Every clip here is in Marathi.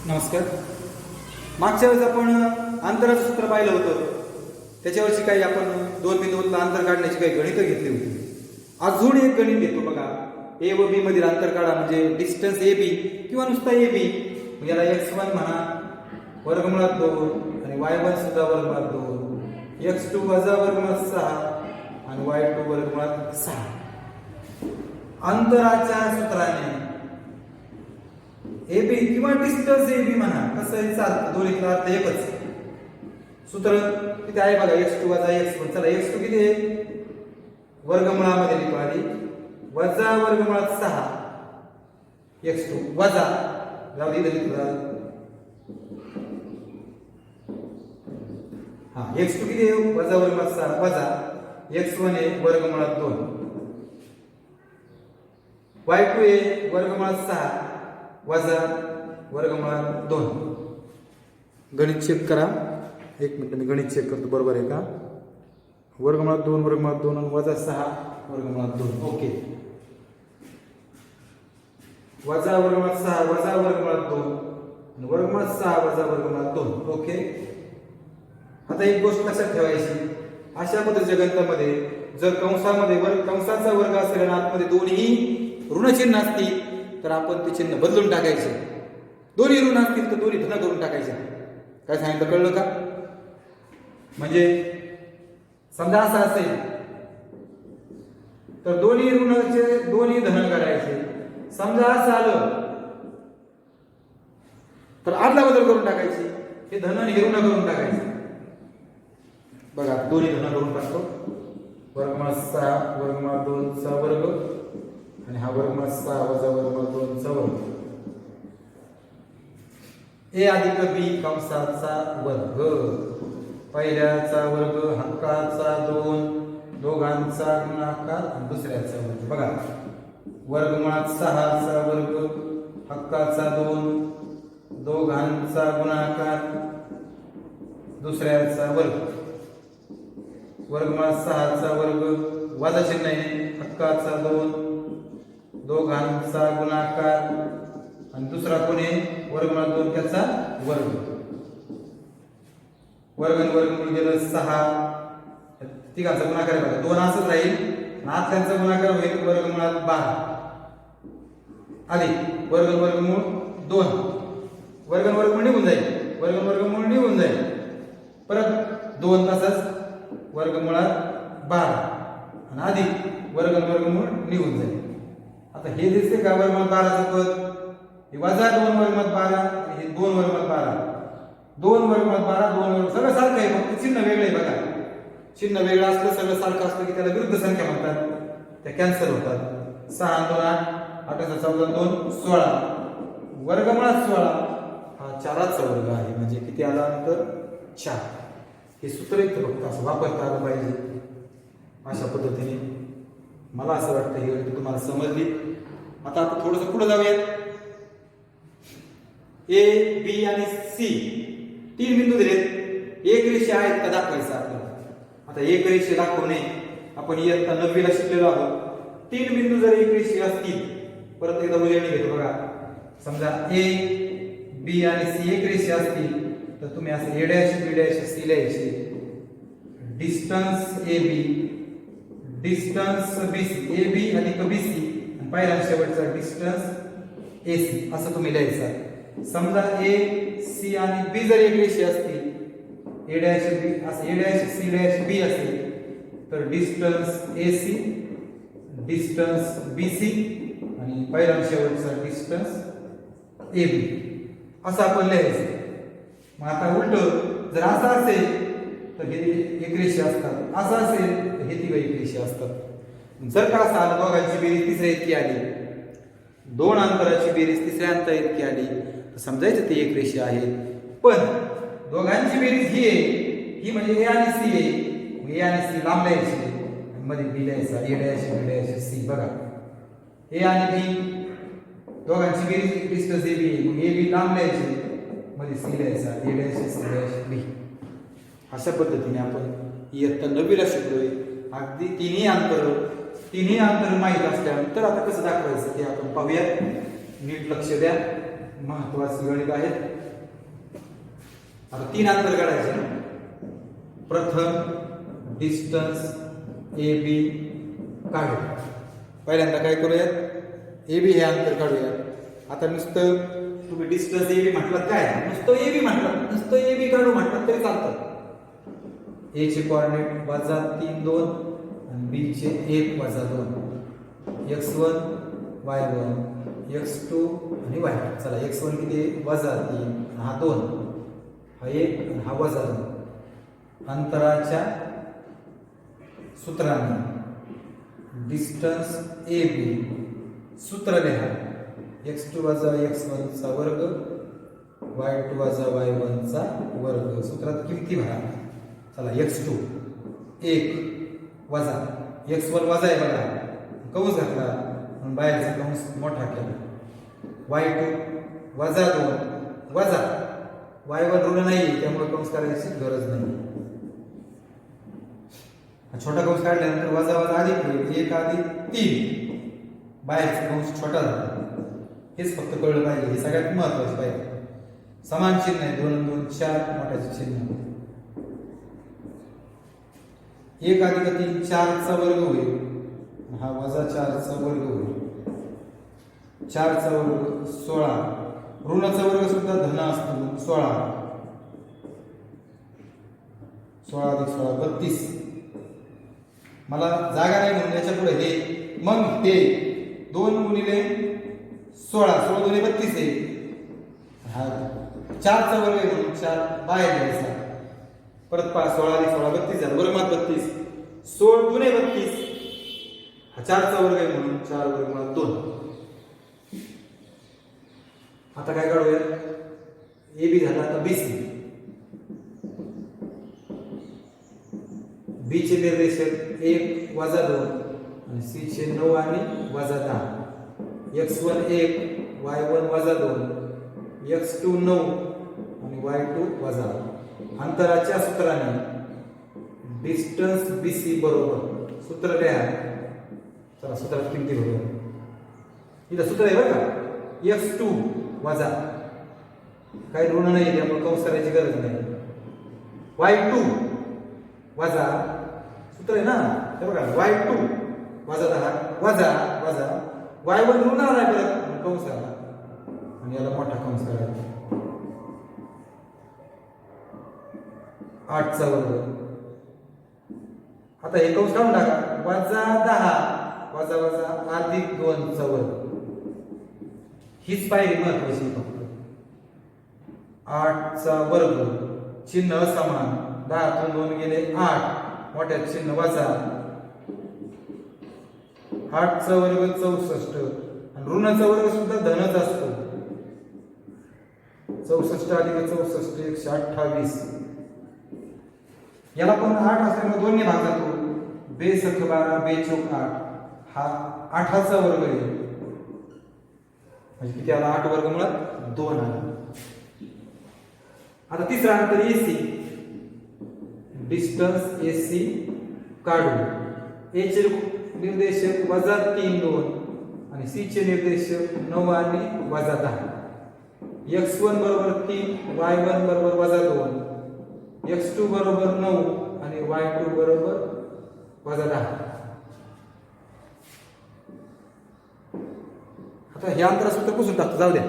नमस्कार. मागच्या वेळेस आपण अंतराचं सूत्र पाहिलं होतं. त्याच्यावरची काही आपण दोन बिंदूतलं अंतर काढण्याची काही गणितं घेतली होती. अजून एक गणित घेतो बघा. ए व बी मधील अंतर काढा, म्हणजे डिस्टन्स ए बी किंवा नुसता ए बी. याला x1 म्हणा वर्गमुळात 2 आणि y1 सुद्धा वर्गमुळात 2, x2 वजा वर्गमुळात 6 आणि y2 वर्गमुळात 6. अंतराच्या सूत्राने ए बी किंवा डिस्टन्स ए बी म्हणा, कसंही चालतं, दोन्हीचा अर्थ एकच. सूत्र किती आहे बघा, x2 वजा x1. चला x2 किती आहे, वर्गमुळामध्ये लिहू आधी, वजा वर्गमुळात 6 x2 वजा जाऊ दे लिहू. हा x2 किती आहे, वजा वर्गमुळात 6 वजा x1 आहे वर्गमुळात 2, y2 आहे वर्गमुळात 6 वजा वर्गमुळात 2. गणित चेक करा. एक मिनिट, मी गणित चेक करतो बरोबर आहे का. वर्गमुळात 2 वर्गमुळात 2 आणि वजा 6 वर्गमुळात 2. ओके. वजा वर्गमुळात 6 वजा वर्गमुळात 2 आणि वर्गमुळात 6 वजा वर्गमुळात 2. ओके. आता एक गोष्ट लक्षात ठेवायची, अशा पद्धतीच्या गणितामध्ये जर कंसामध्ये कंसाचा वर्ग असेल आणि आतमध्ये दोन्ही ऋणचिन्ह असतील तर आपण ते चिन्ह बदलून टाकायचे. दोन्ही ऋण असतील तर दोन्ही धन करून टाकायचे. काय सांगितलं, कळलं का? म्हणजे समजा असं असेल तर दोन्ही ऋणाचे दोन्ही धन करायचे. समजा असं आलं तर आदला बदल करून टाकायची. हे धन आणि हे ऋण करून टाकायचे. बघा, दोन्ही धन करून टाकतो. वर्गमुळात 6 वर्गमुळात 2 चा वर्ग आणि हा वर्गमुळात 6 वजा वर्गमुळात 2 चा वर्ग. ए अधिक बी कंसाचा वर्ग, पहिल्याचा वर्ग हक्काचा 2, दोघांचा गुणाकार आणि दुसऱ्याचा वर्ग. बघा, वर्गमुळात 6 चा वर्ग हक्काचा 2, दोघांचा गुणाकार दुसऱ्याचा वर्ग. वर्गमुळात 6 चा वर्ग वजा चिन्ह आहे, हक्काचा 2, दोघांचा गुणाकार आणि दुसरा कोण आहे, वर्गमुळात 2 त्याचा वर्ग. वर्ग आणि वर्गमूळ गेलं 6, तिघांचा गुणाकार आहे बघा, 2 असंच राहील. आतल्यांचा गुणाकार होईल वर्गमुळात 12 अधिक वर्ग वर्गमूळ 2. वर्ग वर्गमूळ निघून जाईल, वर्ग वर्गमूळ निघून जाईल. परत 2 तसंच वर्गमुळात 12 आणि अधिक वर्ग वर्गमूळ निघून जाईल. आता हे दिसते का, वर्गमुळात 12 चं पद हे वजा 2 वर्गमुळात 12 आणि हे 2 वर्गमुळात 12. 2 वर्गमुळात 12 2 वर्ग सगळं सारखं आहे, फक्त चिन्ह वेगळे आहे. बघा, चिन्ह वेगळं असलं सगळं सारखं असलं की त्याला विरुद्ध संख्या म्हणतात, त्या कॅन्सल होतात. 6 आणि 2 8, 8 14 2 16, वर्गमुळात 16 हा 4चा वर्ग आहे. म्हणजे किती आला अंतर, 4. हे सूत्र इथं फक्त असं वापरता आलं पाहिजे. अशा पद्धतीने मला असं वाटतं ही गणितं तुम्हाला समजली. आता आपण थोडंसं पुढे जाऊयात. ए बी आणि सी 3 बिंदू दिलेत. एक रेषा आहेत का दाखवायचं आपल्याला. आता एक रेषे दाखवणे आपण इयत्ता 9वी ला शिकलेलो आहोत. 3 बिंदू जर एक रेषे असतील, परत एकदा उजळणी घेतो बघा. समजा ए बी आणि सी एक रेषे असतील तर तुम्ही असं A dash B dash C लिहायचे. Distance A B distance B C, A B अधिक बी सी आणि पहिला शेवटचा डिस्टन्स ए सी असं तुम्ही लिहायचं. समजा ए सी आणि बी जर एक रेषे असतील, ए डॅश बी असं A dash C dash B असेल तर distance A C distance B C आणि पहिला शेवटचा डिस्टन्स ए बी असं आपण लिहायचं. मग आता उलट जर असं असेल तर हे एक रेषे असतात, असं असेल तर हे तिघ एक रेषे असतात. जर का असं आलं दोघांची बेरीज तिसऱ्या इतकी आली, 2 अंतराची बेरीज तिसऱ्या अंतर इतकी आली तर समजायचं ते एक रेषे आहे. पण दोघांची बेरीज ही आहे, ही म्हणजे ए आणि सी आहे. ए आणि सी लांब लिहायची आणि मध्ये बी लिहायचा, A dash B dash C. बघा, ए आणि बी दोघांची बेरीज डिस्टन्स ए बी, मग ए बी लांब लिहायची, मध्ये सी लिहायचा, ए डॅश सी डॅश बी. अशा पद्धतीने आपण इयत्ता 9वी ला शिकलोय. अगदी तिन्ही अंतर माहीत असल्यानंतर आता कसं दाखवायचं ते आपण पाहूया. नीट लक्ष द्या, महत्वाचे गणित आहे. आता 3 अंतर काढायचे. प्रथम डिस्टन्स ए बी काढू. पहिल्यांदा काय करूयात, ए बी हे अंतर काढूयात. आता नुसतं तुम्ही डिस्टन्स ए बी म्हटलं काय, नुसतं ए बी म्हटलं, नुसतं ए बी काढू म्हटलं तरी चालतं. ए चे कोऑर्डिनेट -3 2 आणि बी चे 1 2, x1 y1 x2 आणि y. चला x1 किती, -3, हा 2, हा 1 आणि हा -2. अंतराच्या सूत्राने डिस्टन्स ए बी सूत्र लिहा. x2 - x1 चा वर्ग y2 - y1 चा वर्ग. सूत्रात किमती भरा. चला x2 1 वजा x1 वजा आहे बघा, कंस घातला आणि बाहेरचा कंस मोठा केला. y2 -2 वजा y1 ऋण नाही त्यामुळे कंस करायची गरज नाही. छोटा कंस काढल्यानंतर वजा वजा अधिक होईल. 1 + 3 बाहेरचा कंस छोटा झाला. हेच फक्त कळलं पाहिजे, हे सगळ्यात महत्वाचं पाहिजे. समान चिन्ह आहे, 2 2 4 मोठ्याचे चिन्ह. 1 + 3 4 चा वर्ग होईल, हा -4 चा वर्ग होईल. 4 चा वर्ग 16, ऋणाचा वर्ग सुद्धा धन असतो 16. 16 + 16 32. मला जागा नाही म्हणून याच्या पुढे हे, मग हे 2 × 16 16 2 32 आहे. हा 4 चा वर्ग आहे म्हणून 4 बाहेर घ्यायचा. परत 16 + 16 32 झालं. वर्गमात 32, 16 2 32. हा 4 चा वर्ग आहे म्हणून 4 वर्गमात 2. आता काय काढूया, ए बी झाला. आता बी सी. बी चे निर्देशक 1 - 2 आणि सी चे 9 आणि -10. x1 1 y1 -2 x2 9 आणि y2 वजा. अंतराच्या सूत्राने डिस्टन्स BC बरोबर, सूत्र लिहा. चला सूत्रात किमती बघूया. इथं सूत्र आहे बरं का, x2 वजा, काही ऋण नाही त्यामुळे कंस करायची गरज नाही. y2 वजा, सूत्र आहे ना हे बघा, y2 -10 वजा y1 ऋण नाही परत कंस आला आणि याला मोठा कंस करायचा. 8 चा वर्ग. आता हे कंस काढून टाका. -10 वजा अधिक 2 चा वर्ग. हीच पायरी महत्वाची फक्त. 8 चा वर्ग, चिन्ह समान, 10 तून 2 गेले 8, मोठ्या चिन्ह वजा. 8 चा वर्ग 64 आणि ऋणाचा वर्ग सुद्धा धनच असतो. 64 अधिक 64 128. याला पण 8 असल्यामुळे 2 ने भाग जातो. बेसख 12 बेचौक 8, हा 8 चा वर्ग आहे म्हणजे किती आला, 8 वर्गमुळात 2 आला. आता तिसरा अंतर AC. डिस्टन्स AC काढू. A चे निर्देशक -3 2 आणि C चे निर्देशक 9 आणि -10. x1 = 3 y1 = -2 x2 = 9 आणि y2 = -10. आता हे अंतर सुद्धा पुसून टाकतो, जाऊ द्या.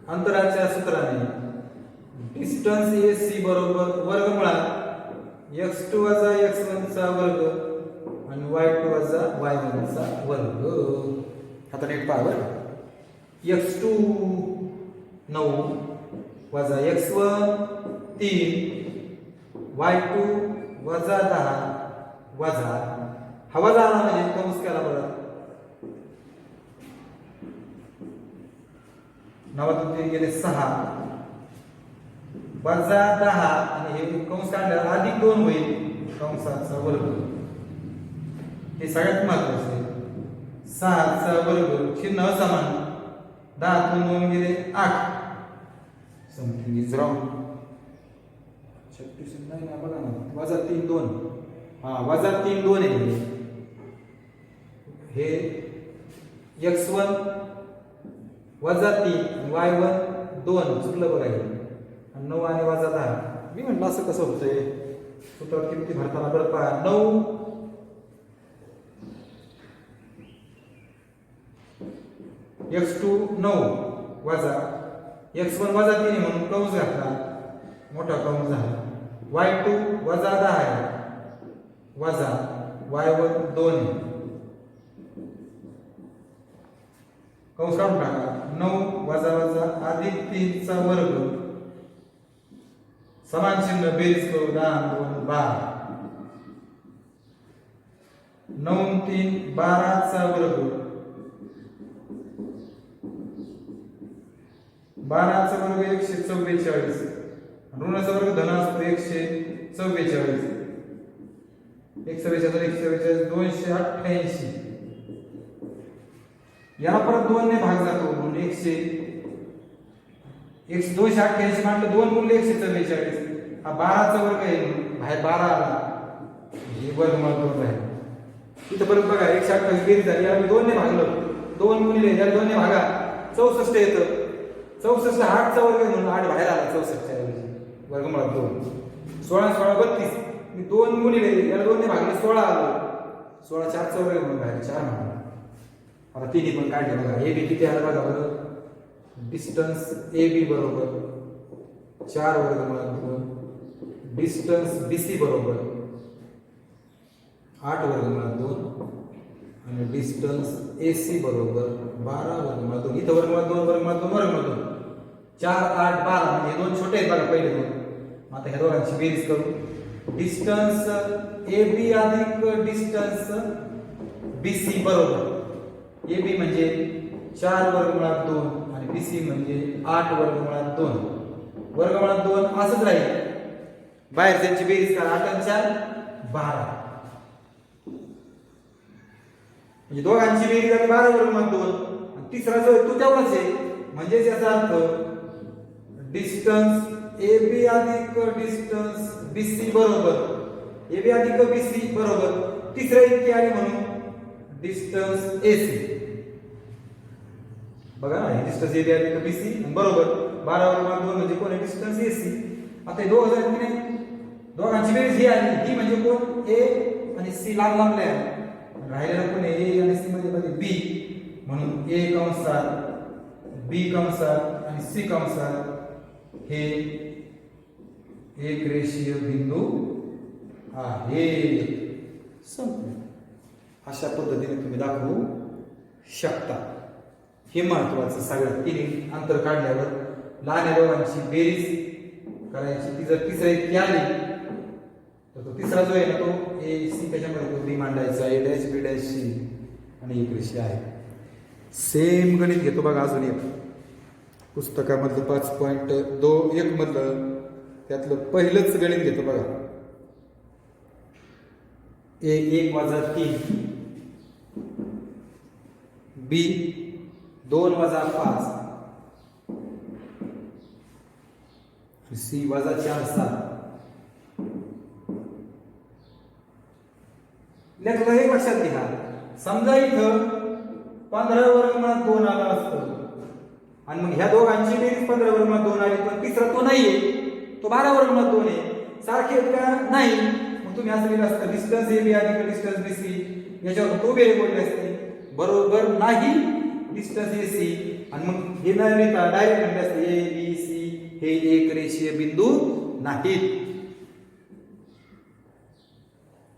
अंतराच्या सूत्राने डिस्टन्स AC बरोबर वर्गमुळात x2 - x1 चा वर्ग आणि y2 - y1 चा वर्ग. आता नीट पहा बरं. x2 9 वजा x1 3 y2 -10 वजा, हा वजा आला म्हणजे कंस केला बघा. 9 तून 3 गेले 6 -10 आणि हे कंस काढल्यावर अधिक 2 होईल, कंसाचा वर्ग. हे सगळ्यात महत्वाचे आहे. 6 चा वर्ग, चिन्ह समान, 10 तून 2 गेले 8, समथिंग इज रॉंग. 36 नाही ना, बघा ना, वजा 3 2, हा वजा 3 2 आहे हे x1 वजा 3 y1 2 चुकलं बघा हे, 9 आणि वजा 10. मी म्हटलं असं कसं होतंय, सूत्रात किमती भरताना बरं पहा. 9 x2 9 वजा x1 वजा 3 म्हणून कंस घातला, मोठा कंस झाला. y2 वजा 10 आहे वजा y1 2 आहे, कंस काढून टाका. 9 वजा वजा अधिक 3 चा वर्ग समान चिन्ह बेरीज करू. 10 2 12, 9 3 12 चा वर्ग, 12 चा वर्ग 144, ऋणाचा वर्ग धन असतो 144, 144 288. याला परत 2 ने भाग जातो म्हणून 288 म्हटलं 2 गुणिले 144, हा 12 चा वर्ग आहे म्हणून बाहेर 12 आला, हे वर्गमूळ 2 आहे. इथं परत बघा 128 बेरीज झाली, याला 2 ने भागलं, 2 गुणिले याला 2 ने भागा 64 येतं. 64 ला 8 चा वर्ग आहे म्हणून 8 बाहेर आला 64 च्या ऐवजी, वर्गमूळ 2. 16 16 32, मी 2 गुणिले याला 2 ने भागले 16 आलं, 16 4 चा वर्ग म्हणून बाहेर 4 म्हणून. आता तिन्ही पण काढले बघा. ए बी किती आलं बघा बरं, डिस्टन्स ए बी बरोबर 4 वर्गमूळ 2, डिस्टन्स बी सी बरोबर 8 वर्गमूळ 2 आणि डिस्टन्स ए सी बरोबर 12 वर्गमूळ 2. इथं वर्गमूळ 2 वर्गमूळ 2 वर्गमूळ 2, 4 8 12 म्हणजे दोन छोटे आहेत बघा पहिले दोन. आता ह्या दोघांची बेरीज करू. डिस्टन्स ए बी अधिक डिस्टन्स बी सी बरोबर, ए बी म्हणजे 4 वर्गमूळ 2 आणि बी सी म्हणजे 8 वर्गमूळ 2. वर्गमूळ 2 असंच राहील, बाहेर त्यांची बेरीज करा. 8 आणि 4 12, म्हणजे दोघांची बेरीज झाली 12 वर्गमूळ 2 आणि तिसरा जो आहे तो तेवढाच आहे. म्हणजे याचा अर्थ डिस्टन्स ए बी अधिक डिस्टन्स बी सी बरोबर, ए बी अधिक बी सी बरोबर तिसऱ्या इतकी आली म्हणून डिस्टन्स ए सी. बघा ना, डिस्टन्स ए बी अधिक बी सी बरोबर 12 वर्गमूळ 2 म्हणजे कोण आहे, डिस्टन्स ए सी. आता हे दोघं झाले की नाही, दोघांची बेरीज ही आली, ही म्हणजे कोण, ए आणि सी लांब लांबले आहे, राहिलेला कोण आहे ए आणि सी मध्ये बी, म्हणून ए कंसात बी कंसात आणि सी कंसात हे एक रेषीय बिंदू आहे. संपले. अशा पद्धतीने तुम्ही दाखवू शकता. हे महत्वाचं सगळ्यात. तिन्ही अंतर काढल्यावर लहान दोघांची बेरीज करायची. ती जर तिसऱ्या इतकी आली तर तो तिसरा जो आहे ना तो ए सी त्याच्यामध्ये तो बी मांडायचा, A dash B dash C आणि एक रेषा आहे. सेम गणित घेतो बघा अजून एक पुस्तकामधलं 5.21 मधलं त्यातलं पहिलंच गणित घेतो बघा. ए 1 वजा 3 बी 2 वजा 5 सी वजा 4 7. लेखला एक लक्षात घ्या, समजा इथं 15 वर्गमूळ 2 आला असतं आणि मग ह्या दोघांची बेरीज 15 वर्गमूळ 2 आली, पण तिसरा तो नाहीये, तो 12 वर्गमूळ 2 आहे. सारखे आहेत का, नाही. मग तुम्ही असं लिहिलं असतं डिस्टन्स ए बी अधिक डिस्टन्स बी सी, याच्यावर तो बेरीज बोलले असते, बरोबर नाही डिस्टन्स ए सी. आणि मग हे न लिहिता डायरेक्ट म्हणले असते ए बी सी हे एक रेषीय बिंदू नाहीत.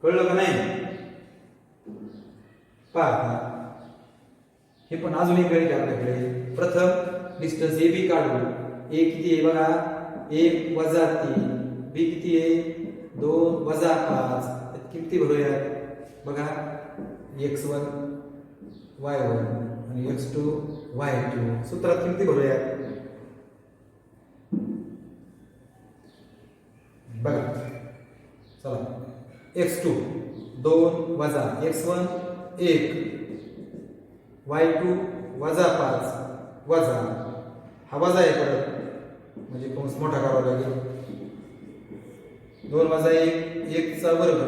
कळलं का नाही? पहा, हे पण अजून एक गणित आपल्याकडे. प्रथम डिस्टन्स ए बी काढू. ए किती आहे बघा, 1 वजा 3, बी किती आहे 2 वजा 5. किमती भरूया बघा, x1 y1 आणि x2 y2. सूत्रात किमती भरूया बघा. चला, x2 2 वजा x1 1 y2 वजा 5 वजा हा वजा आहे परत, म्हणजे कंस मोठा करावा लागेल. 2 वजा 1 1 चा वर्ग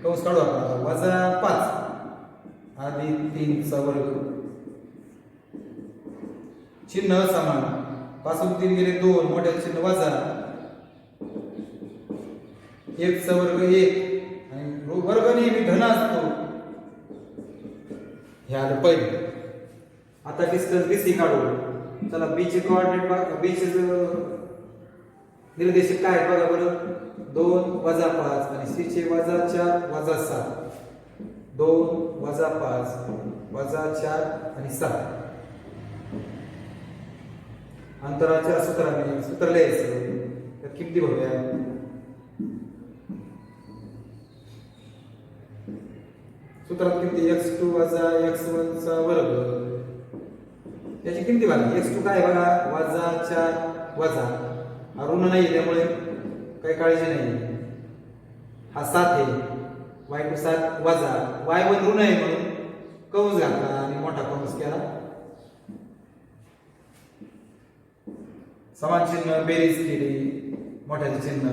कंस काढू आपण आता वजा 5 अधिक 3 चा वर्ग चिन्ह समान पासून 3 गेले 2 मोठ्या चिन्ह वजा 1 चा वर्ग 1 आणि वर्ग नेहमी धन असतो हे आलं पहिले. आता डिस्टन्स बीसी काढू. चला बी चे कोऑर्डिनेट बघा. बी चे निर्देशक काय बघा बरं 2 वजा 5 आणि सी चे वजा 4 वजा 7 2 वजा 5 वजा 4 आणि 7 अंतराच्या सूत्राने सूत्र लिहायचं तर किमती बघूया. सूत्रात किमती x2 वजा x1 चा वर्ग याची किमती बघा. x2 काय बघा वजा 4 वजा हा ऋण नाही त्यामुळे काही काळजी नाही. हा 7 आहे y2 7 वजा y1 ऋण आहे म्हणून कंस घातला आणि मोठा कंस केला. समान चिन्ह बेरीज केली मोठ्याचे चिन्ह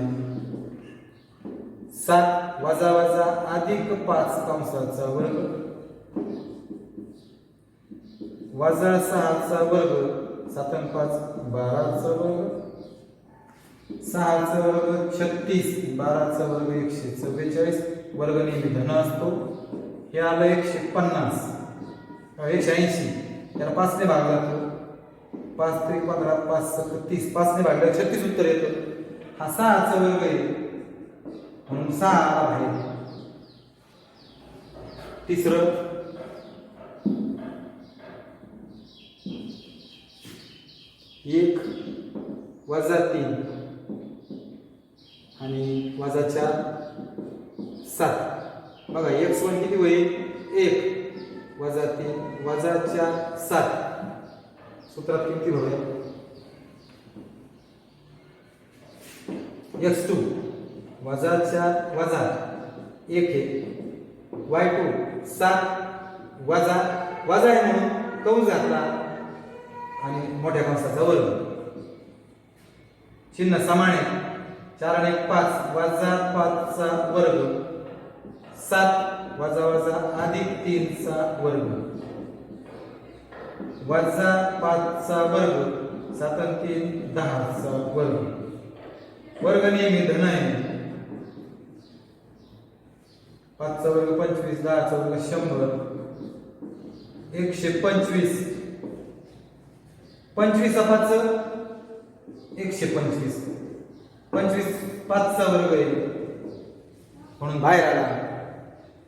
7 वजा वजा अधिक 5 कंसाचा वर्ग वजा 6 चा वर्ग 7 आणि 5 12 चा वर्ग 6 चा वर्ग 36 12 चा वर्ग 144 वर्ग नेहमी धन असतो. हे आलं 150 180 त्याला 5 ने भाग जातो 5 3 15 5 7 30 5 ने भागला 36 उत्तर येतं. हा 6 चा वर्ग आहे म्हणून 6 आहे. तिसरं 1 वजा 3 आणि वजा 4 7 बघा x1 किती होईल 1 वजा 3 वजा 4 7 सूत्रात किती होईल x2 वजा 4 वजा 1 आहे y2 7 वजा वजा आहे म्हणून कंस घातला आणि मोठ्या कंसाचा वर्ग चिन्ह समान आहे 4 आणि 1 5 वजा 5 चा वर्ग 7 वजा वजा अधिक 3 चा वर्ग वजा 5 चा वर्ग 7 आणि 3 10 चा वर्ग वर्ग नेहमी धन आहे 5 चा वर्ग 25 10 चा वर्ग 100 125 25 5 125 25 5 चा वर्ग आहे म्हणून बाहेर आला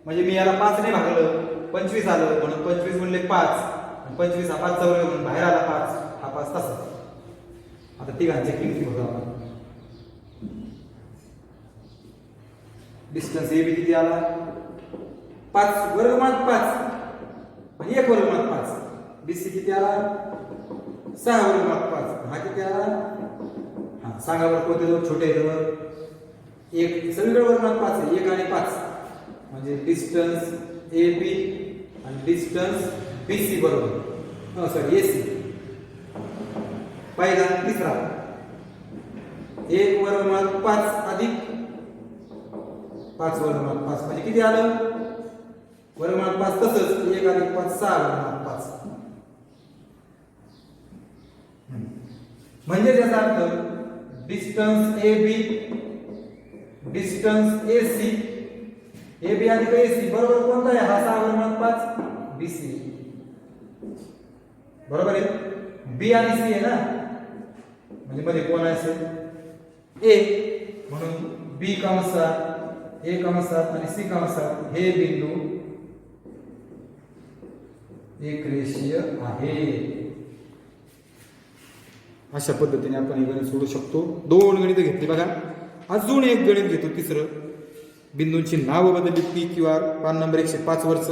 म्हणजे मी याला 5 ने भागलं 25 आलं म्हणून 25 म्हणले 5 आणि 25 हा 5 चा वर्ग म्हणून बाहेर आला 5 हा 5 तसा. आता तिघांच्या किमती बघा आपण. डिस्टन्स ए बी किती आला 5 वर्गमुळात 5 आणि 1 वर्गमुळात 5 बीसी किती आला 6 वर्गमुळात 5 हा किती आला हा सांगा बरं कोणते दोन छोटे आहेत 1 सगळीकडे वर्गमुळात 5 आहे 1 आणि 5 म्हणजे डिस्टन्स ए बी आणि डिस्टन्स बी सी बरोबर सॉरी ए सी. पहिला तिसरा 1 वर्गमुळात 5 अधिक 5 वर्गमुळात 5 म्हणजे किती आलं वर्गमुळात 5 तसंच 1 अधिक 5 6 वर्गमुळात 5 म्हणजे त्याचा अर्थ distance A B distance A C A B अधिक ए सी बरोबर कोणता आहे हा 6 वर्गमुळात 5 बी सी बरोबर आहे. बी आणि सी आहे ना म्हणजे मध्ये कोण असेल ए म्हणून बी कंसात ए कंसात आणि सी कंसात हे बिंदू एक रेषीय आहे. अशा पद्धतीने आपण हे गणित सोडू शकतो. 2 गणित घेतली बघा. अजून एक गणित घेतो तिसरं. बिंदूंची नाव बदलली पी क्यू आर पान नंबर 105 वरच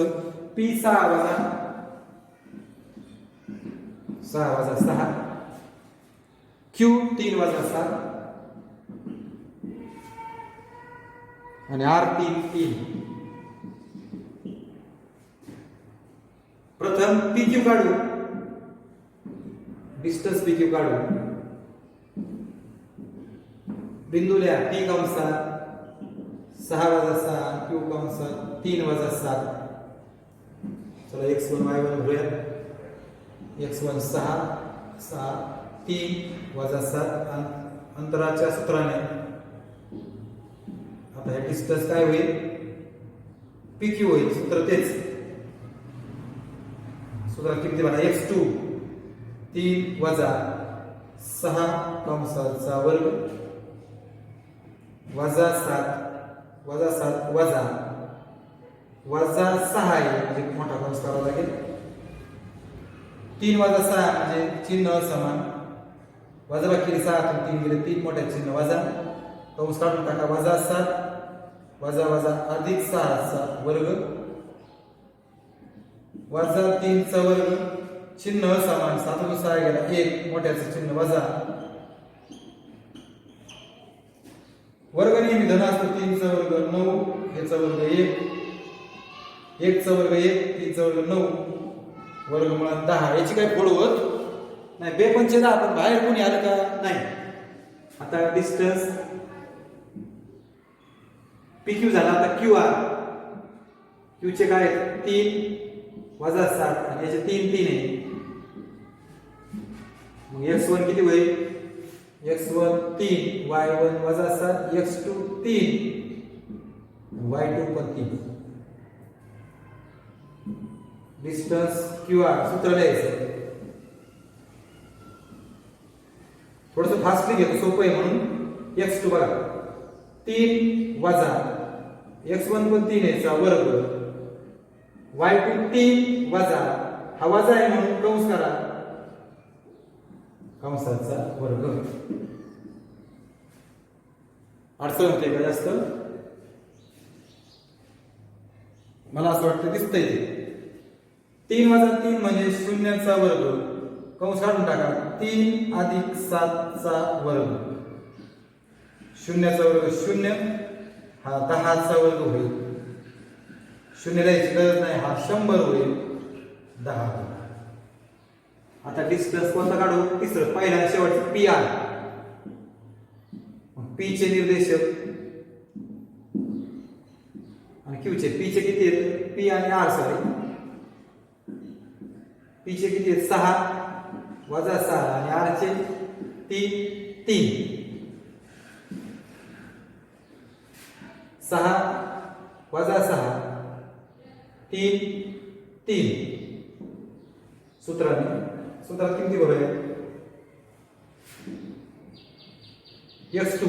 पी 6 वजा 6 क्यू 3 वजा 7 आणि आर 3 प्रथम पी क्यू काढू डिस्टन्स पी क्यू काढू बिंदू लिहा पी कंसात 6 वजा 6 क्यू कंसात 3 वजा 7. चला x1 y1 भरूया. x1 6 6 3 वजा 7 अंतराच्या सूत्राने आता हे डिस्टन्स काय होईल PQ होईल. सूत्र तेच सूत्र किती बघा x2 3 वजा 6 कंसाचा वर्ग वजा 7 वजा 7 वजा वजा 6 आहे म्हणजे मोठा कंस करावा लागेल. 3 वजा 6 म्हणजे चिन्ह समान वजा बाकी 6 3 गेले 3 मोठे चिन्ह वजा कंस काढून टाका वजा 7 वजा वजा अधिक 6 चा वर्ग वजा 3 चा वर्ग चिन्ह समान 7 व 6 गेला 1 मोठ्याचे चिन्ह वजा वर्ग नेहमी धन असतो. 3 चा वर्ग 9 याचा वर्ग 1 1 चा वर्ग 1 3 चा वर्ग 9 वर्गमुळात 10. याची काही फोड होत नाही. बेपंचे 10 पण बाहेर कोणी आलं का नाही. आता डिस्टन्स PQ झाला. आता QR Q चे काय 3 वजा 7 आणि याचे 3 3 आहे. मग x1 किती होईल x1 3 y1 वजा 7 x2 3 y2 पण 3. डिस्टन्स QR सूत्र लिहायचं. थोडंसं फास्टली घेतो सोपं आहे म्हणून. x2 बघा 3 वजा x1 पण 3 याचा वर्ग y2 3 वजा हा वजा आहे म्हणून कंस करा कंसाचा वर्ग. अडचण होते का जास्त मला असं वाटतं दिसतंय ते 3 वजा 3 म्हणजे शून्याचा वर्ग कंस काढून टाका 3 अधिक 7 चा वर्ग शून्याचा वर्ग 0 हा 10 चा वर्ग होईल. 0 द्यायची गरज नाही हा 100 होईल 10. आता डिस्टन्स कोणता काढू तिसरं पहिला शेवटचं PR. P चे निर्देशक आणि Q चे P चे किती आहेत P आणि R सॉरी P चे किती आहेत 6 वजा 6 आणि R चे 3 6 वजा 6 3 3 सूत्रात किती बरोबर x2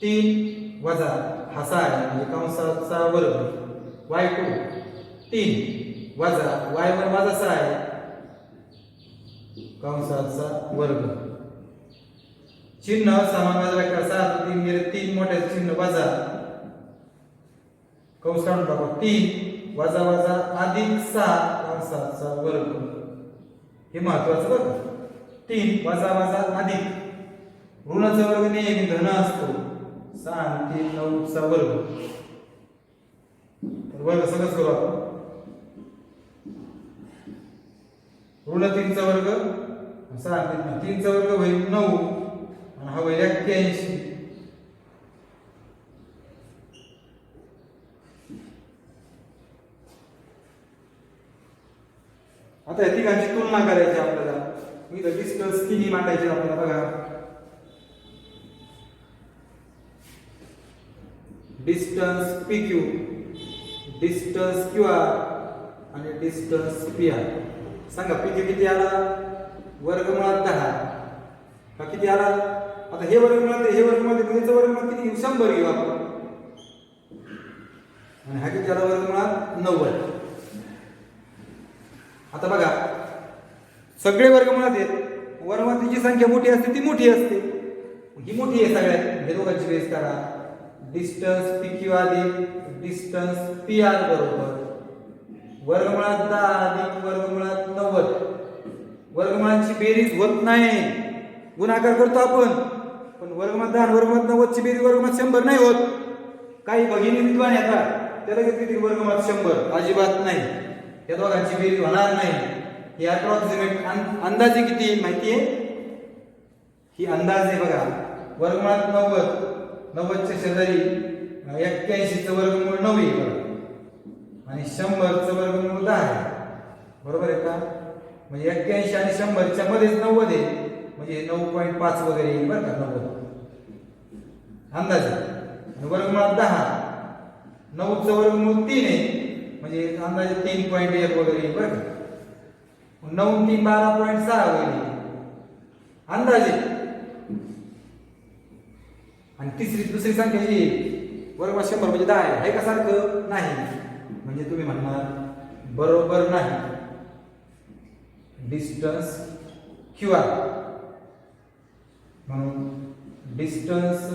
3 वजा हा 6 म्हणजे कंसाचा वर्ग y2 3 वजा y1 वजा 6 आहे कंसाचा वर्ग चिन्ह समान वजा 7 3 गेले 3 मोठे चिन्ह वजा कंस काढून टाकू 3 वजा वजा अधिक 6 कंसाचा वर्ग. हे महत्वाचं बघा 3 वजा वजा अधिक ऋणाचा वर्ग नेहमी धन असतो 6 आणि 3 9 चा वर्ग. तर वर्ग सगळंच करू आपण. ऋण 3 चा वर्ग 6 3 चा वर्ग होईल 9 आणि हा होईल 81. आता या ठिकाणची तुलना करायची आपल्याला. मी तर डिस्टन्स किती मांडायचे आपल्याला बघा. डिस्टन्स PQ डिस्टन्स QR आणि डिस्टन्स PR. सांगा PQ किती आला वर्गमुळात 10 का किती आला. आता हे वर्गमुळात हे वर्गमुळात याचा वर्गमुळात किती 100 घेऊ आपण आणि हा किती आला वर्गमुळात 90. आता बघा सगळे वर्गमुळात आहेत वर्गमुळात जी संख्या मोठी असते ती मोठी असते. ही मोठी आहे सगळ्यात. हे दोघांची बेरीज करा. डिस्टन्स PQ अधिक डिस्टन्स PR बरोबर वर्गमुळात 10 अधिक वर्गमुळात 90. वर्गमुळांची बेरीज होत नाही. गुणाकार करतो आपण पण वर्गमुळात 10 वर्गमुळात 90 ची बेरीज वर्गमुळात 100 नाही होत. काही भगिनी विद्वान येतात त्याला किती वर्गमुळात 100 अजिबात नाही. या दोघांची बेरीज होणार नाही. ही अप्रॉक्सिमेट अंदाजे किती माहिती आहे. ही अंदाज आहे बघा वर्गमुळात 90 च्या शेजारी मग 81चं वर्गमूळ 9 आहे बघा आणि 100चं वर्गमूळ 10 आहे. बरोबर आहे का? म्हणजे 81 आणि 100च्या मध्येच 90 आहे म्हणजे 9.5 वगैरे येईल बरं का 90 अंदाजे. आणि वर्गमुळात 10 9चं वर्गमूळ 3 आहे म्हणजे अंदाजे 3.1 वगैरे येईल बरं का. 9 3 12.6 वगैरे अंदाजे. आणि दुसरी संख्या जी वर्गमूळ 100 म्हणजे 10 आहे का सारखं नाही म्हणजे तुम्ही म्हणणार बरोबर नाही. डिस्टन्स क्यू आर म्हणून डिस्टन्स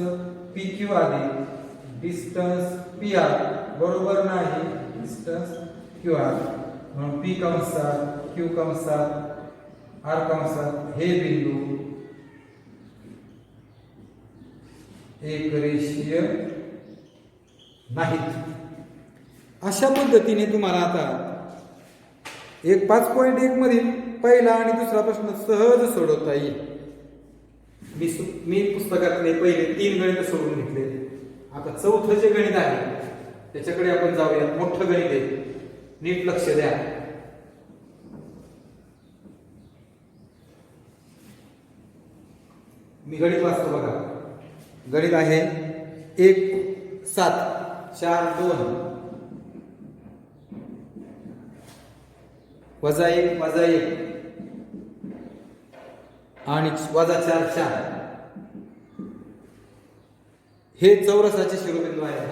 पी क्यू अधिक डिस्टन्स पी आर बरोबर नाही. डिस्टन्स क्यू आर म्हणून पी कंसात क्यू कंसात आर कंसात हे बिंदू एक रेषीय नाहीत. अशा पद्धतीने तुम्हाला आता एक 5.1 मधील पहिला आणि दुसरा प्रश्न सहज सोडवता येईल. मी पुस्तकातले पहिले 3 गणित सोडून घेतले. आता चौथं जे गणित आहे त्याच्याकडे आपण जाऊया. मोठं गणित आहे, नीट लक्ष द्या. मी गणित वाचतो बघा. गणित आहे 1 7 4 2 -1 -1 आणि -4 4 हे चौरसाचे शिरोबिंदू आहेत.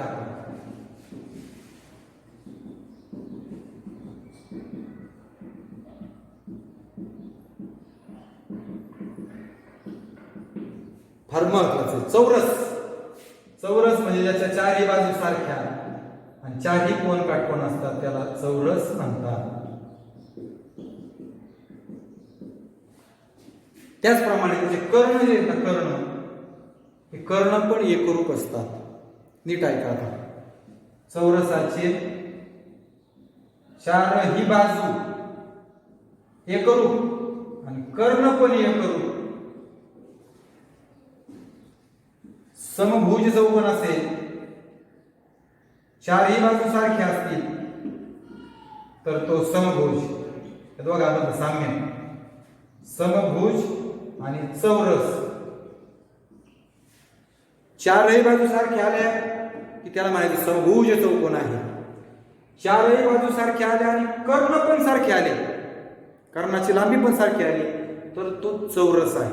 फार महत्वाचं चौरस म्हणजे ज्याच्या चारही बाजू सारख्या आणि चारही कोन काटकोन असतात त्याला चौरस म्हणतात. त्याचप्रमाणे म्हणजे कर्ण जे आहेत ना कर्ण पण एकरूप असतात. नीट ऐका आता. चौरसाचे चारही बाजू एकरूप आणि कर्ण पण एकरूप. समभुज चौकोन असेल चारही बाजू सारख्या असतील तर तो समभुज. बघा आपण साम्य समभुज आणि चौरस चारही बाजू सारख्या आल्या की त्याला म्हणायचं समभुज चौकोन आहे. चारही बाजू सारख्या आल्या आणि कर्ण पण सारखे आले, कर्णाची लांबी पण सारखी आली तर तो चौरस आहे.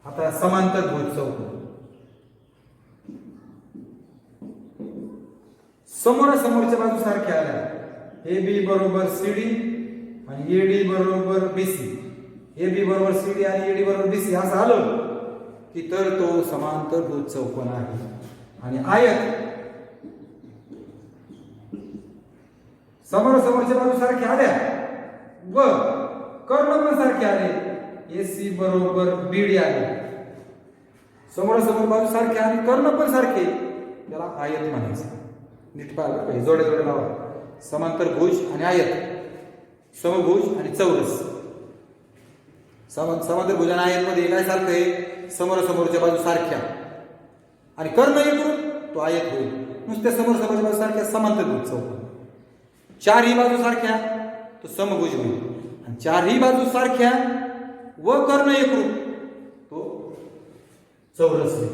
आता समांतर भुज चौकोन समोरासमोरच्या बाजू सारख्या आल्या. ए बी बरोबर सी डी आणि ए डी बरोबर बी सी. ए बी बरोबर सी डी आणि ए डी बरोबर बी सी असं आलं की तर तो समांतर भुज चौकोन आहे. आणि आयत समोरासमोरच्या बाजू सारख्या आल्या व कर्ण पण सारखे आले. ए सी बरोबर बी डी आले. समोरासमोर बाजू सारखे आणि कर्ण पण सारखे त्याला आयत म्हणायचं. नीट पाहिजे जोडे जोडे लावा. समांतर भुज आणि आयत, समभुज आणि चौरस. समांतर भुज आणि आयत मध्ये काय सारखं आहे? समोरासमोरच्या बाजू सारख्या आणि कर्ण एकरूप तो आयत होईल. नुसत्या समोरासमोरच्या बाजू सारख्या समांतर भुज चौकोन. चारही बाजू सारख्या तो समभुज होईल आणि चारही बाजू सारख्या व कर्ण एकरूप तो चौरस होईल.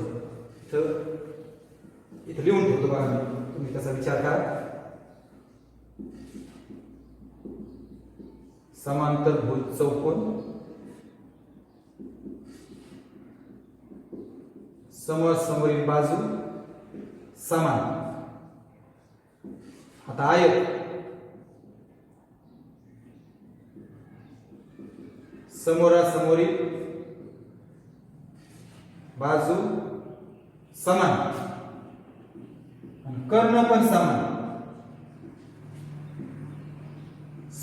इथं लिहून ठेवतो बघा मी, तुम्ही त्याचा विचार करा. समांतर भुज चौकोन समोरासमोरील बाजू समान. आता आयत समोरासमोरील बाजू समान आणि कर्ण पण समान.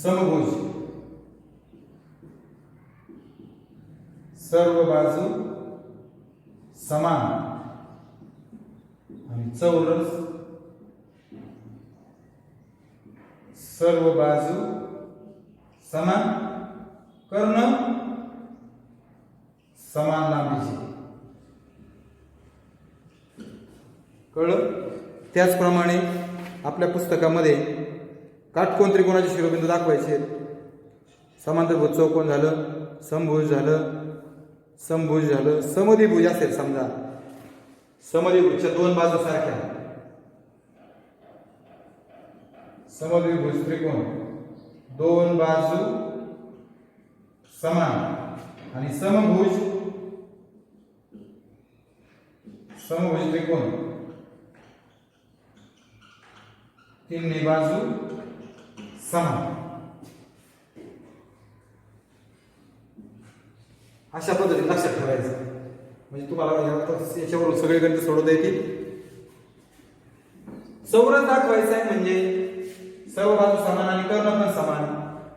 समभुज सर्व बाजू समान आणि चौरस सर्व बाजू समान, कर्ण समान लांबीचे. कळलं? त्याचप्रमाणे आपल्या पुस्तकामध्ये काटकोन त्रिकोणाचे शिरोबिंदू दाखवायचे आहेत. समांतरभुज चौकोन झालं, समभुज झालं, समभुज झालं, समद्विभुज असेल समजा, समद्विभुजच्या दोन बाजू सारख्या, समद्विभुज त्रिकोण दोन बाजू समान आणि समभुज त्रिकोण तिन्ही बाजू समान. अशा पद्धतीने लक्षात ठेवायचं, म्हणजे तुम्हाला याच्यावरून सगळे गणित सोडवता येतील. चौरस दाखवायचा आहे म्हणजे सर्व बाजू समान आणि कर्ण पण समान.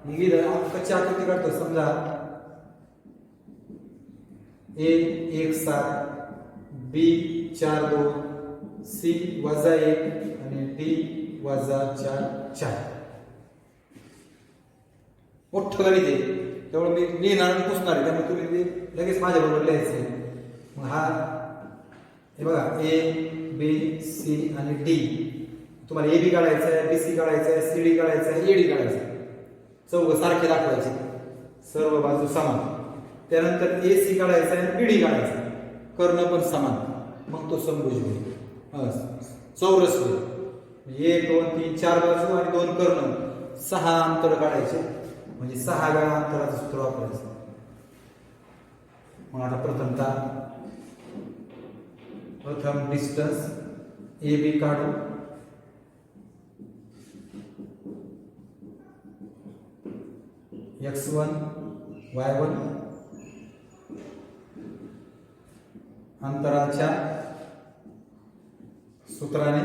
मग मी कच्ची आकृती काढतो. समजा A 1 7, B 4 2, C -1 आणि D -4 4. मोठं गणित आहे, त्यामुळे मी लिहिणार आणि पुसणार आहे, त्यामुळे तुम्ही ते लगेच माझ्याबरोबर लिहायचं. मग हा हे बघा A B C आणि D. तुम्हाला AB काढायचं आहे, BC काढायचं आहे, CD काढायचं आहे, AD काढायचं आहे. चौघ सारखे दाखवायचे, सर्व बाजू समान. त्यानंतर AC काढायचं आहे, BD काढायचं आहे, कर्ण पण समान. मग तो समभुज होईल, चौरस होईल. 1 2 3 4 बाजू आणि 2 कर्ण, 6 अंतर काढायचे, म्हणजे 6 वेळा अंतराचं सूत्र वापरायचं. मग आता प्रथम डिस्टन्स AB काढू. x1 y1 अंतराच्या सूत्राने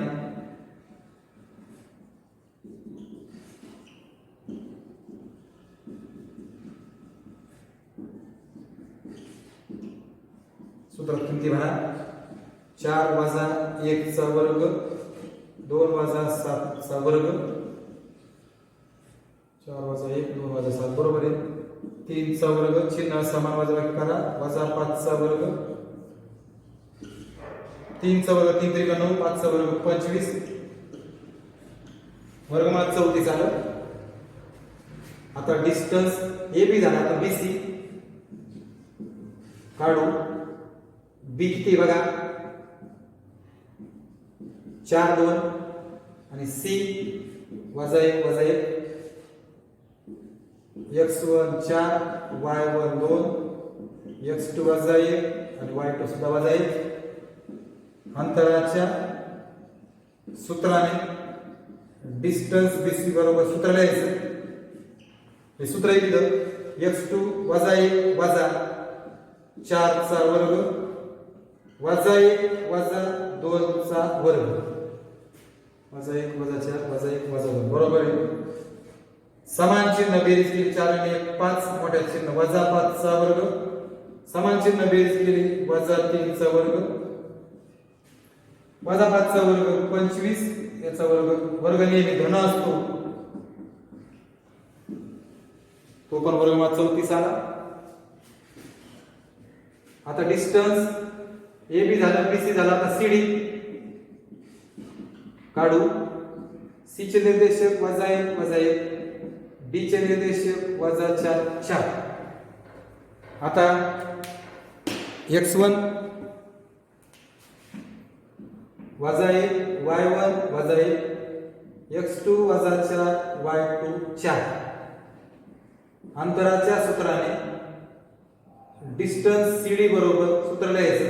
सूत्रात किमती भरा. 4 - 1 चा वर्ग, 2 - 7 चा वर्ग, 4 - 1 2 - 7 बरोबर आहे. 3 चा वर्ग, चिन्ह समान वजाबाकी करा, -5 चा वर्ग, 3 चा वर्ग 3 त्रिक 9, 5 चा वर्ग 25, वर्गमुळात 34 आलं. आता डिस्टन्स AB झाला, आता BC काढू. B किती बघा, 4 2 आणि C -1 x1 4 y1 2 x2 -1 आणि y2 सुद्धा -1. अंतराच्या सूत्राने डिस्टन्स BC बरोबर सूत्र लिहायचं. हे सूत्र आहे इथं, x2 -1 4 चा वर्ग -1 2 चा वर्ग, -1 -4 -1 -2 बरोबर आहे. समान चिन्ह बेरीज केली, 4 आणि 1 5, मोठ्या चिन्ह -5 चा वर्ग, समान चिन्ह बेरीज केली -3 चा वर्ग, -5 चा वर्ग 25, याचा वर्ग नेहमी धन असतो, तो पण वर्गमुळात 34 आला. आता डिस्टन्स AB झाला, BC झाला, आता CD काढू. C चे निर्देशक -1 -1, D चे निर्देशक -4 4. आता x1 -1 y1 -1 x2 -4 y2 4. अंतराच्या सूत्राने डिस्टन्स CD बरोबर सूत्र लिहायचं.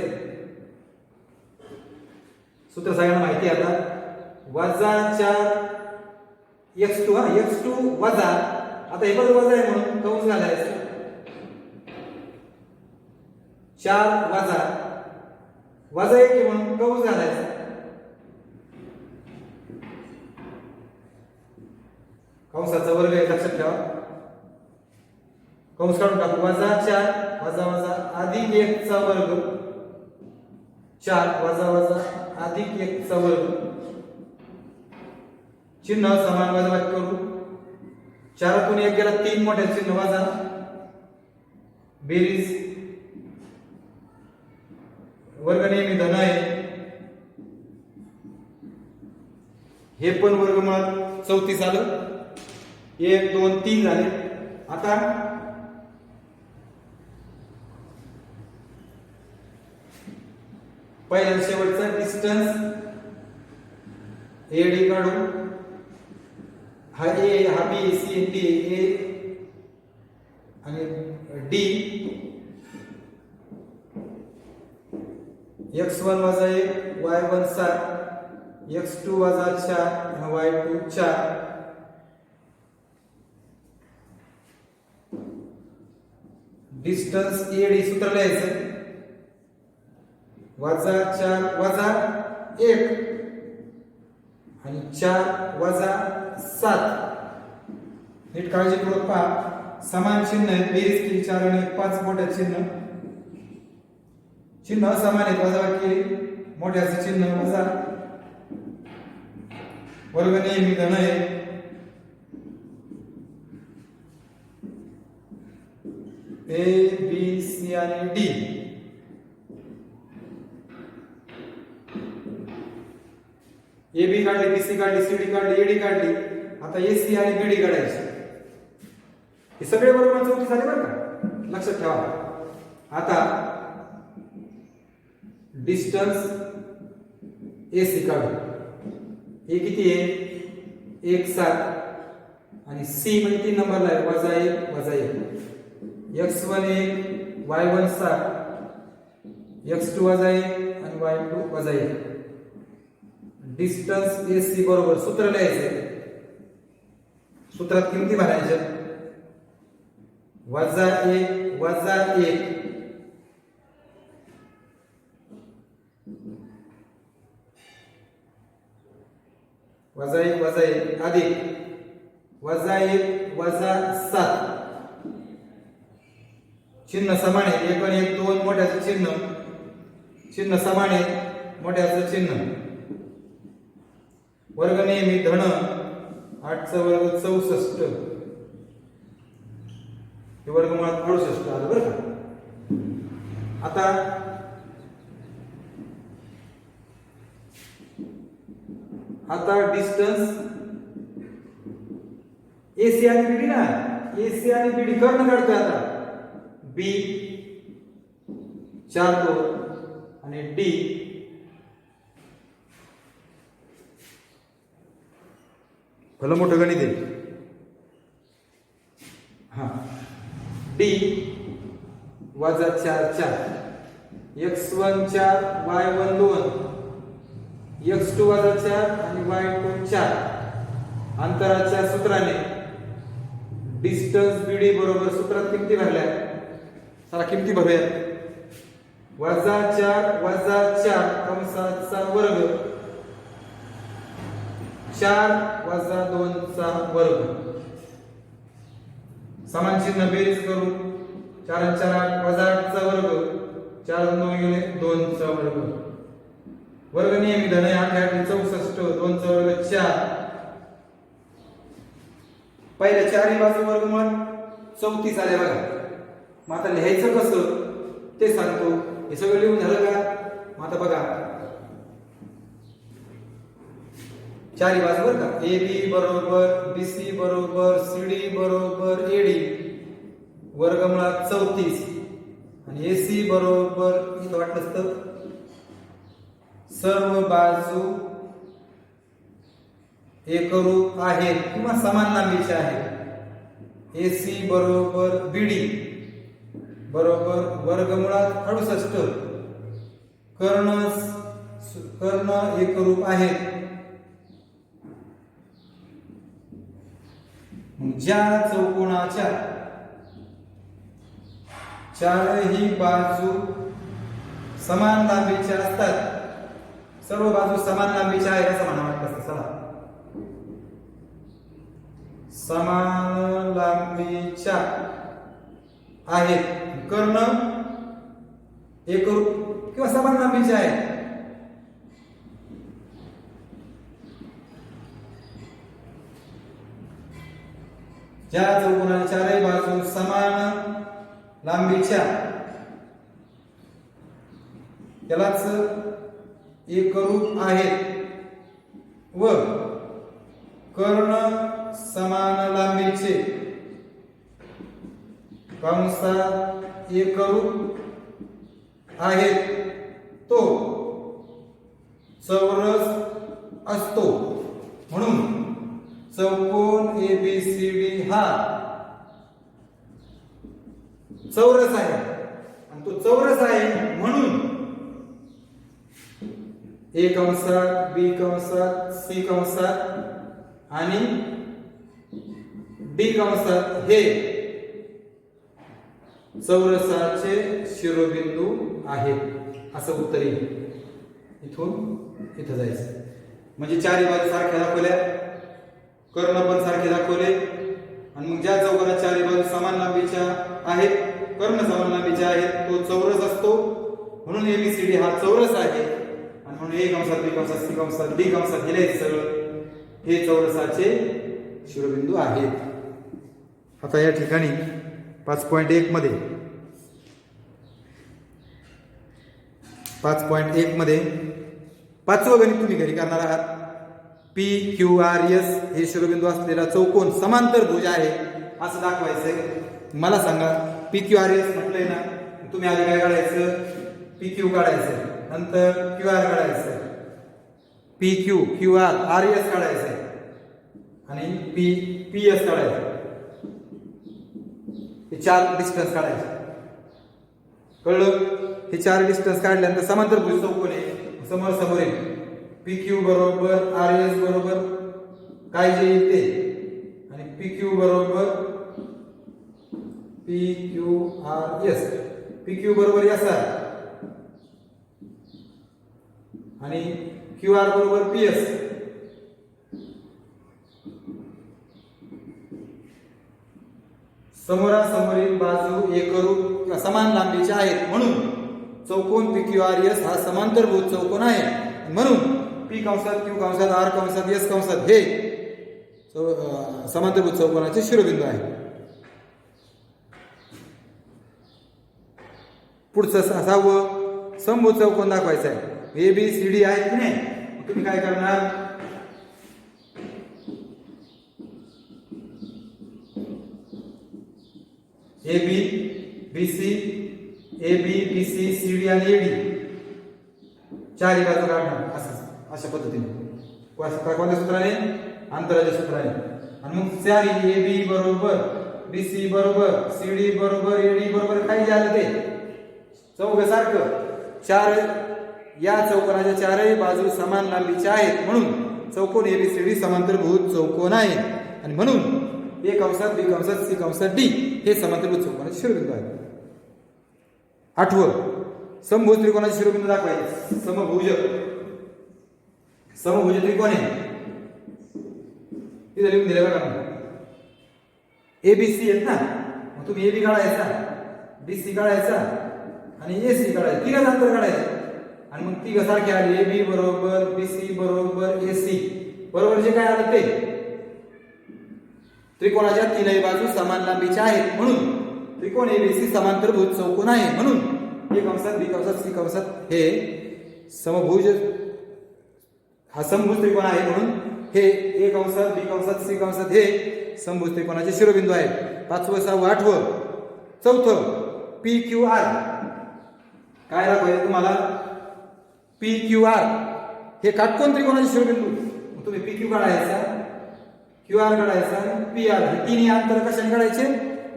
सूत्र सगळ्यांना माहिती आहे. आता -4 x2 x2 वजा, आता हे पण वजा आहे म्हणून कंस घालायचं. 4 वजा 1 म्हणून कंस घालायचा. कंसाचा वर्ग आहे लक्षात ठेवा. कंस काढून टाकू. -4 अधिक 1 चा वर्ग, 4 अधिक 1 चा वर्ग, चिन्ह समान वजाबाकी करू. 4 तून 1 गेला 3, मोठ्या चिन्ह वजा, बेरीज वर्ग नेहमी धन आहे. हे पण वर्गमुळात 34 आलं. 1 2 3 झाले. आता पहिल्या शेवटचा डिस्टन्स एडी काढू. हा ए, हा बी, सी, डी, ए आणि डी. x1 वजा 1, y1 7, x2 वजा 4 आणि y2 4. डिस्टन्स एडी सूत्र लिहायचं वजा 4 वजा 1 आणि 4 वजा 7. नीट काळजीपूर्वक पहा. समान चिन्ह आहेत. बेरीज केली 4 आणि 5 मोठ्या चिन्ह समान आहेत. वजाबाकी मोठ्याचे चिन्ह वजा. वर्ग नेहमी धन आहे. ए बी सी आणि डी. ए बी काढली, बी सी काढली, सी डी काढली, एडी काढली. आता ए सी आणि बी डी काढायचे. हे सगळे बरोबर 34 झाले बरं का, लक्षात ठेवा. आता डिस्टन्स ए सी काढू. ए किती आहे 1 7 आणि सी म्हणजे 3 नंबरला आहे वजा 1 वजा 1. x1 1 y1 7 x2 वजा 1 आणि y2 वजा 1. डिस्टन्स ए सी बरोबर सूत्र लिहायचे. सूत्रात किमती भरायच्या वजा 1 वजा 1 वजा 1 वजा 1 अधिक वजा 1 वजा 7. चिन्ह समान आहे. 1 आणि 1 2 मोठ्याचं चिन्ह समान आहे. मोठ्याचं चिन्ह. वर्ग नेहमी धन. 8 चा वर्ग 64. हे वर्गमुळात 68 आलं बरं का. आता डिस्टन्स एसी आणि बीडी ना. एसी आणि बीडी कर्ण काढतोय. आता बी 4 2 आणि डी भलं मोठं गणित आहे. हा डी वजा 4 4 x1 4 y1 2 x2 वजा 4 आणि y2 4. अंतराच्या सूत्राने डिस्टन्स बीडी बरोबर सूत्रात किमती भरल्या. चला किमती भरूया. वजा 4 वजा 4 कंसाचा वर्ग 4 वजा 2 चा वर्ग. समान चिन्ह बेरीज करू. 4 आणि 4 8 वजा 8 चा वर्ग 4 2 गेले 2 चा वर्ग. वर्ग नेहमी धन आहे. 8 8 64 2 चा वर्ग 4. पहिल्या चारही बाजू वर्गमुळात 34 आले बघा. मग आता लिहायचं कसं ते सांगतो. हे सगळं लिहून झालं का. मग आता बघा चारही बाजू बरं का. ए बी बरोबर बी सी बरोबर सी डी बरोबर ए डी वर्गमुळात 34 आणि ए सी बरोबर इथं वाटलं तर सर्व बाजू एकरूप आहेत किंवा समान लांबीचे आहेत. ए सी बरोबर बी डी बरोबर वर्गमुळात 68. कर्ण एकरूप आहेत. ज्या चौकोनाच्या चारही बाजू समान लांबीच्या असतात. सर्व बाजू समान लांबीच्या आहेत असं म्हणा वाटतं. चला समान लांबीच्या आहेत. कर्ण एकरूप किंवा समान लांबीचे आहेत. ज्या चौकोनाच्या चारही बाजू समान लांबीच्या त्यालाच एकरूप आहेत व कर्ण समान लांबीचे कंसात एकरूप आहेत तो चौरस असतो. म्हणून चौकोन ABCD हा चौरस आहे आणि तो चौरस आहे म्हणून A कंसात B कंसात C कंसात आणि D कंसात हे चौरसाचे शिरोबिंदू आहेत असं उत्तर येईल. इथून इथं जायचं म्हणजे चारी बाजू सारख्या दाखवल्या, कर्ण पण सारखे दाखवले आणि मग ज्या चौकोनाच्या चारी बाजू समान लांबीच्या आहेत, कर्ण समान लांबीच्या आहेत, तो चौरस असतो. म्हणून ABCD हा चौरस आहे आणि म्हणून A कंसात B कंसात C कंसात D कंसात हे लिहायचं सगळं, हे चौरसाचे शिरोबिंदू आहेत. आता या ठिकाणी 5.1 मध्ये 5.1 मध्ये पाचवं गणित तुम्ही घरी करणार आहात. PQRS हे शिरोबिंदू असलेला चौकोन समांतर भुज आहे असं दाखवायचंय. मला सांगा PQRS म्हटलंय ना, तुम्ही आधी काय काढायचं, PQ काढायचं, नंतर QR काढायचं, PQ QR RS काढायचं आणि PS काढायचं. हे चार डिस्टन्स काढायचे. कळलं? हे चार डिस्टन्स काढल्यानंतर समांतर भुज चौकोन आहे, समोर समोर आहे. PQ बरोबर RS बरोबर काय जे येईल ते आणि PQ बरोबर PQRS, PQ बरोबर SR आणि QR बरोबर PS. समोरासमोरील बाजू एकरूप समान लांबीच्या आहेत म्हणून चौकोन PQRS हा समांतरभुज चौकोन आहे. म्हणून P कंसात Q कंसात R कंसात S कंसात हे समांतरभुज चौकोनाचे शिरोबिंदू आहे. पुढचं 6वं समभुज चौकोन दाखवायचा आहे. ABCD आहे की नाही, तुम्ही काय करणार, AB BC AB BC CD आणि AD चारही बाजू काढणार असं अशा पद्धतीने कोणत्या सूत्राने, अंतराच्या सूत्राने. आणि मग चारी AB बरोबर BC बरोबर CD बरोबर AD बरोबर काय झालं ते चौघ सारखं चार, या चौकोनाच्या चारही बाजू समान लांबीच्या आहेत म्हणून चौकोन ABCD समांतरभुज चौकोन आहे आणि म्हणून A कंसात B कंसात C कंसात D हे समांतरभुज चौकोनाचे शिरोबिंदू आहेत. 8वं समभुज त्रिकोणाचे शिरोबिंदू दाखवायचे. समभुज त्रिकोण आहे तिथे लिहून दिले बघा. ABC आहेत ना, मग तुम्ही AB काढायचा, BC काढायचा आणि AC काढायचा, तिघांचं अंतर काढायचं आणि मग तिघ सारखे आले. AB बरोबर BC बरोबर AC बरोबर जे काय आलं ते त्रिकोणाच्या तीनही बाजू समान लांबीच्या आहेत म्हणून त्रिकोण ABC समांतरभुज चौकोन आहे. म्हणून A कंसात B कंसात C कंसात हे समभुज हा समभुज त्रिकोण आहे म्हणून हे A कंसात B कंसात C कंसात हे समभुज त्रिकोणाचे शिरोबिंदू आहेत. 5वं 6वं 8वं 4थं PQR काय दाखवायचं तुम्हाला, PQR हे काटकोन त्रिकोणाचे शिरोबिंदू. तुम्ही PQ काढायचा, QR काढायचा आणि PR हे तिन्ही अंतर कशाने काढायचे,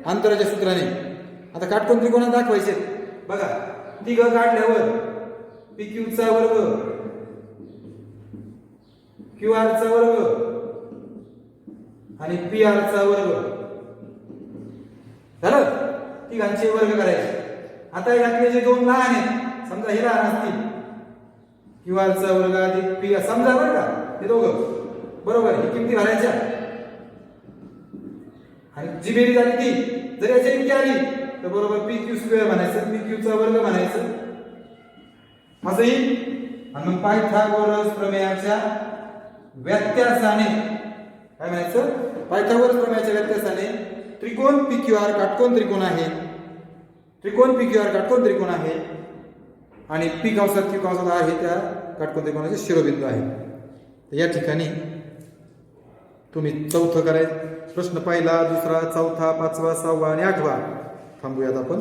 अंतराच्या सूत्राने. आता काटकोन त्रिकोण दाखवायचे बघा. तिघ काढल्यावर PQ चा वर्ग QR चा वर्ग आणि PR चा वर्ग झालं. तिघांचे वर्ग करायचे. आता यातले जे दोन लहान आहेत, समजा हे लहान असतील, QR चा वर्ग अधिक PR समजा बरं का, हे दोघं बरोबर ही किमती भरायच्या आणि जी बेरीज आली ती जर याची किमती आली तर बरोबर PQ स्क्वेअर म्हणायचं, PQ चा वर्ग म्हणायचं असं येईल. आणि मग पायथागोरस प्रमेयाच्या व्यत्यासाने काय म्हणायचं, पायथागोरस प्रमेयाच्या व्यत्यासाने त्रिकोण PQR काटकोन त्रिकोण आहे, त्रिकोण PQR काटकोन त्रिकोण आहे आणि P कंसात Q कंसात R हे त्या काटकोन त्रिकोणाचे शिरोबिंदू आहे. या ठिकाणी तुम्ही चौथं करायचं प्रश्न पहिला दुसरा चौथा पाचवा सहावा आणि आठवा थांबूयात आपण.